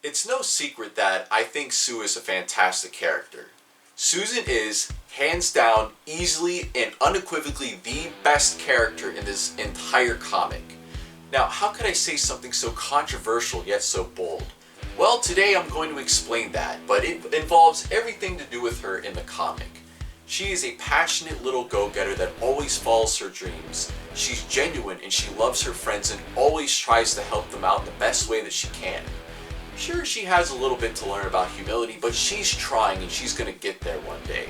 It's no secret that I think Sue is a fantastic character. Susan is, hands down, easily and unequivocally the best character in this entire comic. Now, how could I say something so controversial yet so bold? Well, today I'm going to explain that, but it involves everything to do with her in the comic. She is a passionate little go-getter that always follows her dreams. She's genuine and she loves her friends and always tries to help them out in the best way that she can. Sure, she has a little bit to learn about humility, but she's trying and she's gonna get there one day.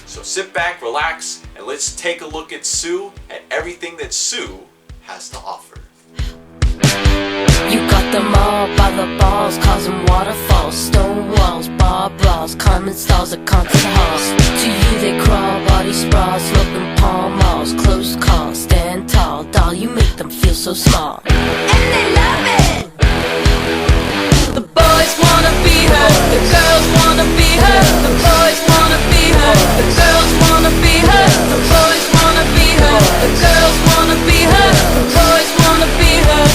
So sit back, relax, and let's take a look at Sue and everything that Sue has to offer. You got them all by the balls, causing waterfalls, stone walls, bar brawls, common stalls at concert halls. To you they crawl, body sprawls, sloping palm malls, close calls, stand tall, doll, you make them feel so small. And they love it! The boys wanna be her, the girls wanna be her, the boys wanna be her, the girls wanna be her, the boys wanna be her, the girls wanna be her, the boys wanna be her.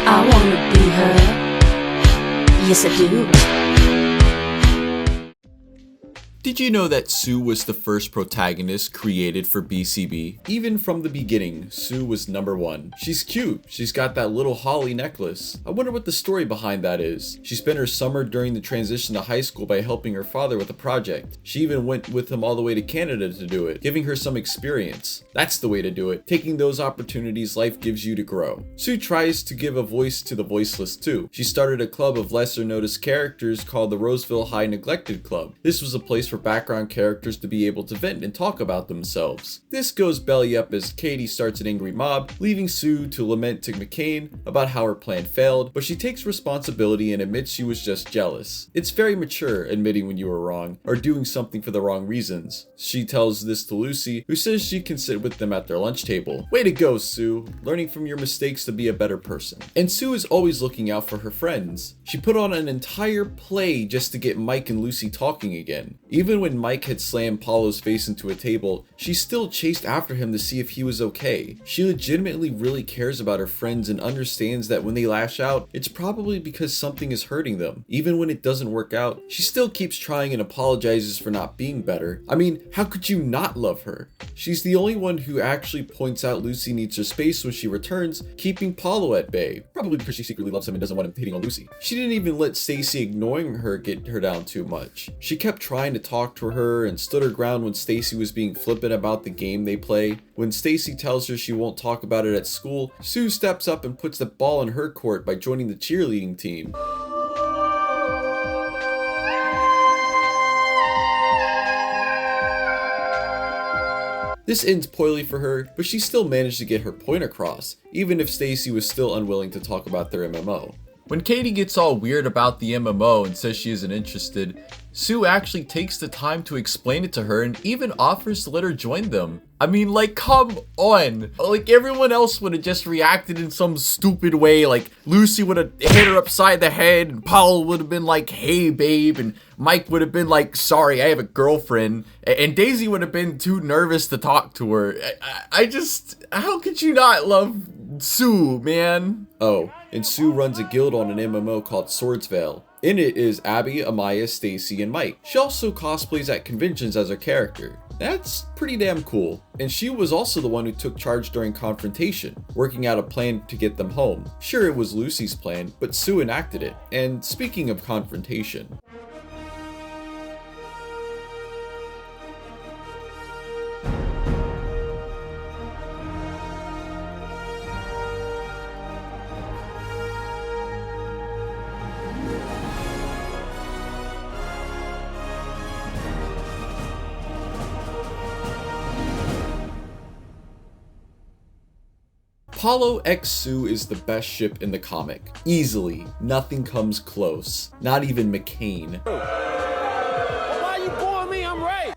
I wanna be her. Yes, I do. Did you know that Sue was the first protagonist created for BCB? Even from the beginning, Sue was number one. She's cute. She's got that little holly necklace. I wonder what the story behind that is. She spent her summer during the transition to high school by helping her father with a project. She even went with him all the way to Canada to do it, giving her some experience. That's the way to do it. Taking those opportunities life gives you to grow. Sue tries to give a voice to the voiceless too. She started a club of lesser noticed characters called the Roseville High Neglected Club. This was a place for background characters to be able to vent and talk about themselves. This goes belly up as Katie starts an angry mob, leaving Sue to lament to McCain about how her plan failed, but she takes responsibility and admits she was just jealous. It's very mature, admitting when you were wrong, or doing something for the wrong reasons. She tells this to Lucy, who says she can sit with them at their lunch table. Way to go, Sue, learning from your mistakes to be a better person. And Sue is always looking out for her friends. She put on an entire play just to get Mike and Lucy talking again. Even when Mike had slammed Paulo's face into a table, she still chased after him to see if he was okay. She legitimately really cares about her friends and understands that when they lash out, it's probably because something is hurting them. Even when it doesn't work out, she still keeps trying and apologizes for not being better. I mean, how could you not love her? She's the only one who actually points out Lucy needs her space when she returns, keeping Paulo at bay. Probably because she secretly loves him and doesn't want him hitting on Lucy. She didn't even let Stacy ignoring her get her down too much. She kept trying to talk to her and stood her ground when Stacy was being flippant about the game they play. When Stacy tells her she won't talk about it at school, Sue steps up and puts the ball in her court by joining the cheerleading team. This ends poorly for her, but she still managed to get her point across, even if Stacy was still unwilling to talk about their MMO. When Katie gets all weird about the MMO and says she isn't interested, Sue actually takes the time to explain it to her and even offers to let her join them. I mean, like, come on. Like, everyone else would have just reacted in some stupid way. Like, Lucy would have hit her upside the head, and Paulo would have been like, hey, babe, and Mike would have been like, sorry, I have a girlfriend, and Daisy would have been too nervous to talk to her. I just, how could you not love Sue, man? Oh, and Sue runs a guild on an MMO called Swordsvale. In it is Abby, Amaya, Stacy, and Mike. She also cosplays at conventions as her character. That's pretty damn cool. And she was also the one who took charge during confrontation, working out a plan to get them home. Sure, it was Lucy's plan, but Sue enacted it. And speaking of confrontation, Paulo x Sue is the best ship in the comic. Easily, nothing comes close. Not even McCain.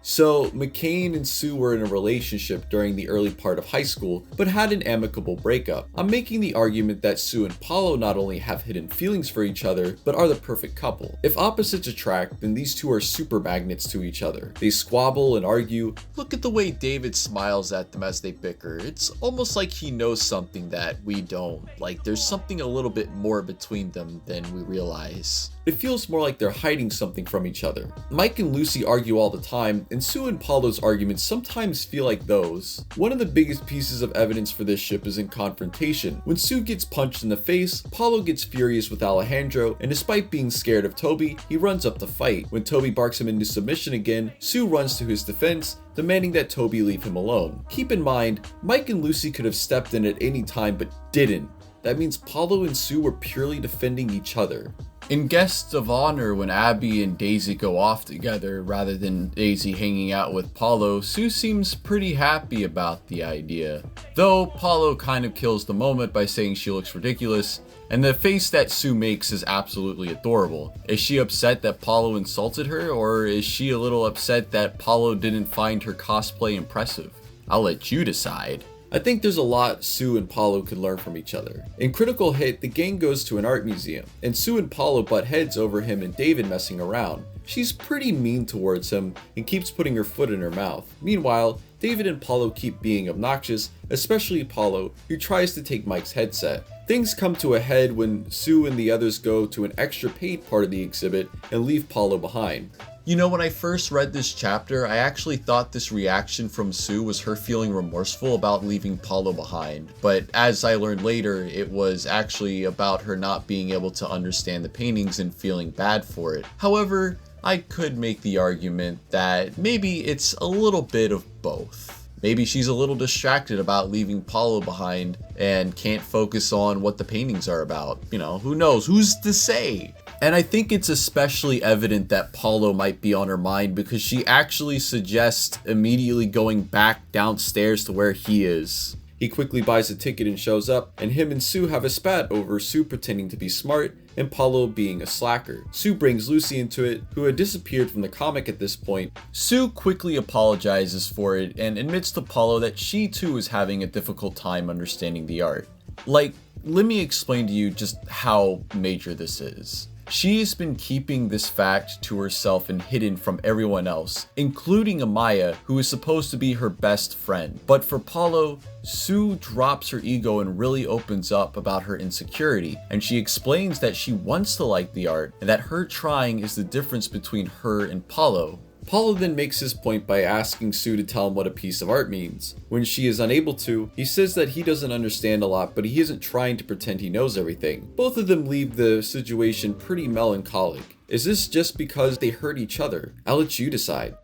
So, McCain and Sue were in a relationship during the early part of high school, but had an amicable breakup. I'm making the argument that Sue and Paulo not only have hidden feelings for each other, but are the perfect couple. If opposites attract, then these two are super magnets to each other. They squabble and argue. Look at the way David smiles at them as they bicker. It's almost like he knows something that we don't. Like, there's something a little bit more between them than we realize. It feels more like they're hiding something from each other. Mike and Lucy argue all the time, and Sue and Paulo's arguments sometimes feel like those. One of the biggest pieces of evidence for this ship is in confrontation. When Sue gets punched in the face, Paulo gets furious with Alejandro, and despite being scared of Toby, he runs up to fight. When Toby barks him into submission again, Sue runs to his defense, demanding that Toby leave him alone. Keep in mind, Mike and Lucy could have stepped in at any time but didn't. That means Paulo and Sue were purely defending each other. In Guests of Honor, when Abby and Daisy go off together rather than Daisy hanging out with Paulo, Sue seems pretty happy about the idea. Though Paulo kind of kills the moment by saying she looks ridiculous, and the face that Sue makes is absolutely adorable. Is she upset that Paulo insulted her, or is she a little upset that Paulo didn't find her cosplay impressive? I'll let you decide. I think there's a lot Sue and Paulo could learn from each other. In Critical Hit, the gang goes to an art museum, and Sue and Paulo butt heads over him and David messing around. She's pretty mean towards him and keeps putting her foot in her mouth. Meanwhile, David and Paulo keep being obnoxious, especially Paulo, who tries to take Mike's headset. Things come to a head when Sue and the others go to an extra paid part of the exhibit and leave Paulo behind. You know, when I first read this chapter, I actually thought this reaction from Sue was her feeling remorseful about leaving Paulo behind. But as I learned later, it was actually about her not being able to understand the paintings and feeling bad for it. However, I could make the argument that maybe it's a little bit of both. Maybe she's a little distracted about leaving Paulo behind and can't focus on what the paintings are about. You know, who knows? Who's to say? And I think it's especially evident that Paulo might be on her mind because she actually suggests immediately going back downstairs to where he is. He quickly buys a ticket and shows up, and him and Sue have a spat over Sue pretending to be smart and Paulo being a slacker. Sue brings Lucy into it, who had disappeared from the comic at this point. Sue quickly apologizes for it and admits to Paulo that she too is having a difficult time understanding the art. Like, let me explain to you just how major this is. She has been keeping this fact to herself and hidden from everyone else, including Amaya, who is supposed to be her best friend. But for Paulo, Sue drops her ego and really opens up about her insecurity, and she explains that she wants to like the art and that her trying is the difference between her and Paulo. Paulo then makes his point by asking Sue to tell him what a piece of art means. When she is unable to, he says that he doesn't understand a lot, but he isn't trying to pretend he knows everything. Both of them leave the situation pretty melancholic. Is this just because they hurt each other? I'll let you decide.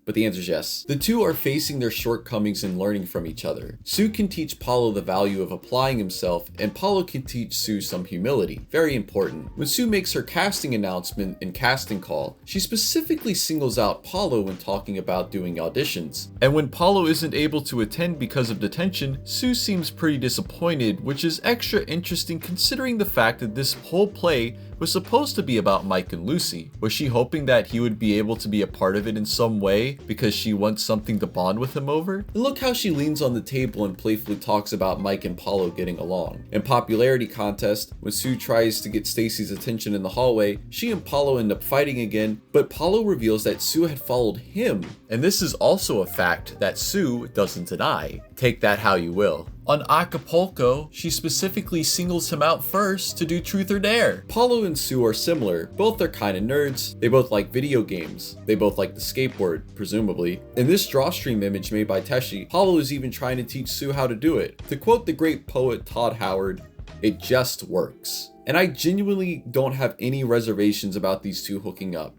But the answer is yes. The two are facing their shortcomings and learning from each other. Sue can teach Paulo the value of applying himself, and Paulo can teach Sue some humility. Very important. When Sue makes her casting announcement and casting call, she specifically singles out Paulo when talking about doing auditions. And when Paulo isn't able to attend because of detention, Sue seems pretty disappointed, which is extra interesting considering the fact that this whole play was supposed to be about Mike and Lucy. Was she hoping that he would be able to be a part of it in some way because she wants something to bond with him over? And look how she leans on the table and playfully talks about Mike and Paulo getting along. In Popularity Contest, when Sue tries to get Stacy's attention in the hallway, she and Paulo end up fighting again, but Paulo reveals that Sue had followed him. And this is also a fact that Sue doesn't deny. Take that how you will. On Acapulco, she specifically singles him out first to do Truth or Dare. Paulo and Sue are similar. Both are kind of nerds. They both like video games. They both like the skateboard, presumably. In this drawstream image made by Teshi, Paulo is even trying to teach Sue how to do it. To quote the great poet Todd Howard, "It just works." And I genuinely don't have any reservations about these two hooking up.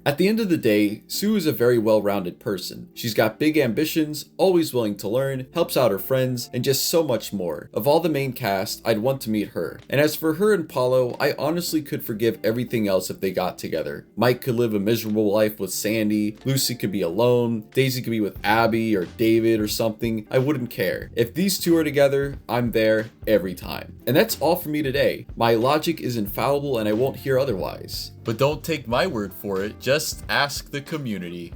At the end of the day, Sue is a very well-rounded person. She's got big ambitions, always willing to learn, helps out her friends, and just so much more. Of all the main cast, I'd want to meet her. And as for her and Paulo, I honestly could forgive everything else if they got together. Mike could live a miserable life with Sandy, Lucy could be alone, Daisy could be with Abby or David or something. I wouldn't care. If these two are together, I'm there every time. And that's all for me today. My logic is infallible and I won't hear otherwise. But don't take my word for it, just ask the community.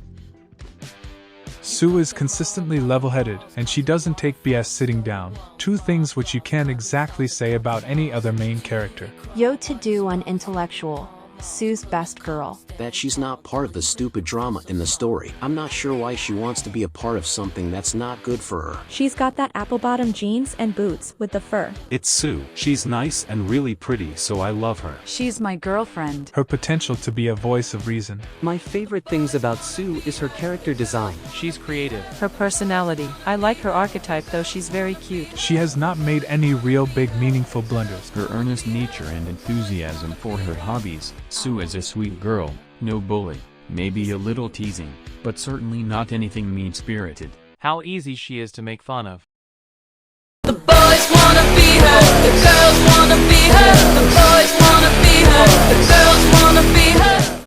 Sue is consistently level-headed, and she doesn't take BS sitting down, two things which you can't exactly say about any other main character. Yo to do on intellectual. Sue's best girl. That she's not part of the stupid drama in the story. I'm not sure why she wants to be a part of something that's not good for her. She's got that apple-bottom jeans and boots with the fur. It's Sue. She's nice and really pretty, so I love her. She's my girlfriend. Her potential to be a voice of reason. My favorite things about Sue is her character design. She's creative. Her personality. I like her archetype, though she's very cute. She has not made any real big meaningful blunders. Her earnest nature and enthusiasm for her hobbies. Sue is a sweet girl, no bully, maybe a little teasing, but certainly not anything mean-spirited. How easy she is to make fun of. The boys wanna be her, the girls wanna be her, the boys wanna be her, the girls wanna be her.